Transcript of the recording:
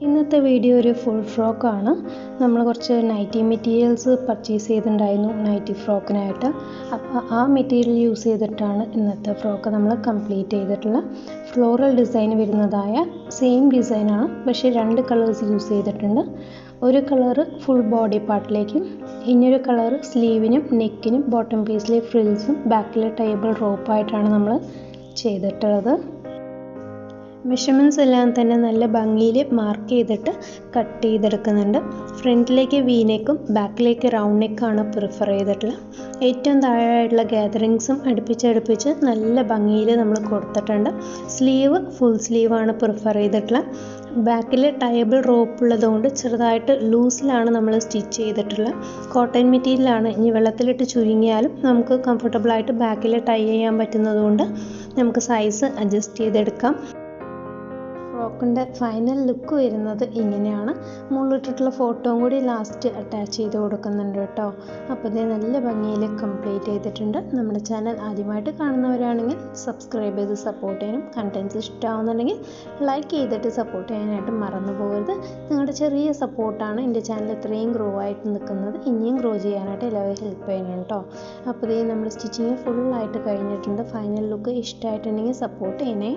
ഇന്നത്തെ വീഡിയോ ഒരു ഫുൾ ഫ്രോക്കാണ്. നമ്മൾ കുറച്ച് നൈറ്റി മെറ്റീരിയൽസ് പർച്ചേസ് ചെയ്തിട്ടുണ്ടായിരുന്നു നൈറ്റി ഫ്രോക്കിനായിട്ട്. അപ്പോൾ ആ മെറ്റീരിയൽ യൂസ് ചെയ്തിട്ടാണ് ഇന്നത്തെ ഫ്രോക്ക് നമ്മൾ കംപ്ലീറ്റ് ചെയ്തിട്ടുള്ള ഫ്ലോറൽ ഡിസൈൻ വരുന്നതായ സെയിം ഡിസൈനാണ്, പക്ഷേ 2 കളേഴ്സ് യൂസ് ചെയ്തിട്ടുണ്ട്. ഒരു കളറ് ഫുൾ ബോഡി പാർട്ടിലേക്കും, ഇനിയൊരു കളറ് സ്ലീവിനും നെക്കിനും ബോട്ടം പീസിലെ ഫ്രിൽസും ബാക്കിലെ ടേബിൾ റോപ്പായിട്ടാണ് നമ്മൾ ചെയ്തിട്ടുള്ളത്. മെഷർമെൻറ്റ്സ് എല്ലാം തന്നെ നല്ല ഭംഗിയിൽ മാർക്ക് ചെയ്തിട്ട് കട്ട് ചെയ്തെടുക്കുന്നുണ്ട്. ഫ്രണ്ടിലേക്ക് വി നെക്കും ബാക്കിലേക്ക് റൗണ്ട് നെക്കാണ് പ്രിഫർ ചെയ്തിട്ടുള്ളത്. ഏറ്റവും താഴെയായിട്ടുള്ള ഗ്യാതറിങ്സും അടുപ്പിച്ച് നല്ല ഭംഗിയിൽ നമ്മൾ കൊടുത്തിട്ടുണ്ട്. സ്ലീവ് ഫുൾ സ്ലീവാണ് പ്രിഫർ ചെയ്തിട്ടുള്ളത്. ബാക്കിൽ ടേബിൾ റോപ്പ് ഉള്ളതുകൊണ്ട് ചെറുതായിട്ട് ലൂസിലാണ് നമ്മൾ സ്റ്റിച്ച് ചെയ്തിട്ടുള്ളത്. കോട്ടൺ മെറ്റീരിയലാണ്. ഇനി വെള്ളത്തിലിട്ട് ചുരുങ്ങിയാലും നമുക്ക് കംഫർട്ടബിളായിട്ട് ബാക്കിൽ ടൈ ചെയ്യാൻ പറ്റുന്നതുകൊണ്ട് നമുക്ക് സൈസ് അഡ്ജസ്റ്റ് ചെയ്തെടുക്കാം. ഫ്രോക്കിൻ്റെ ഫൈനൽ ലുക്ക് വരുന്നത് ഇങ്ങനെയാണ്. മുകളിലിട്ടിട്ടുള്ള ഫോട്ടോയും കൂടി ലാസ്റ്റ് അറ്റാച്ച് ചെയ്ത് കൊടുക്കുന്നുണ്ട് കേട്ടോ. അപ്പോൾ ഇത് നല്ല ഭംഗിയിൽ കംപ്ലീറ്റ് ചെയ്തിട്ടുണ്ട്. നമ്മുടെ ചാനൽ ആദ്യമായിട്ട് കാണുന്നവരാണെങ്കിൽ സബ്സ്ക്രൈബ് ചെയ്ത് സപ്പോർട്ട് ചെയ്യാനും, കണ്ടൻറ്റ്സ് ഇഷ്ടമാവുന്നുണ്ടെങ്കിൽ ലൈക്ക് ചെയ്തിട്ട് സപ്പോർട്ട് ചെയ്യാനായിട്ട് മറന്നു പോകരുത്. നിങ്ങളുടെ ചെറിയ സപ്പോർട്ടാണ് എൻ്റെ ചാനൽ ഇത്രയും ഗ്രോ ആയിട്ട് നിൽക്കുന്നത്. ഇനിയും ഗ്രോ ചെയ്യാനായിട്ട് എല്ലാവരും ഹെൽപ്പ് ചെയ്യണം കേട്ടോ. അപ്പോൾ ഇത് നമ്മുടെ സ്റ്റിച്ചിങ് ഫുള്ളായിട്ട് കഴിഞ്ഞിട്ടുണ്ട്. ഫൈനൽ ലുക്ക് ഇഷ്ടമായിട്ടുണ്ടെങ്കിൽ സപ്പോർട്ട് ചെയ്യണേ.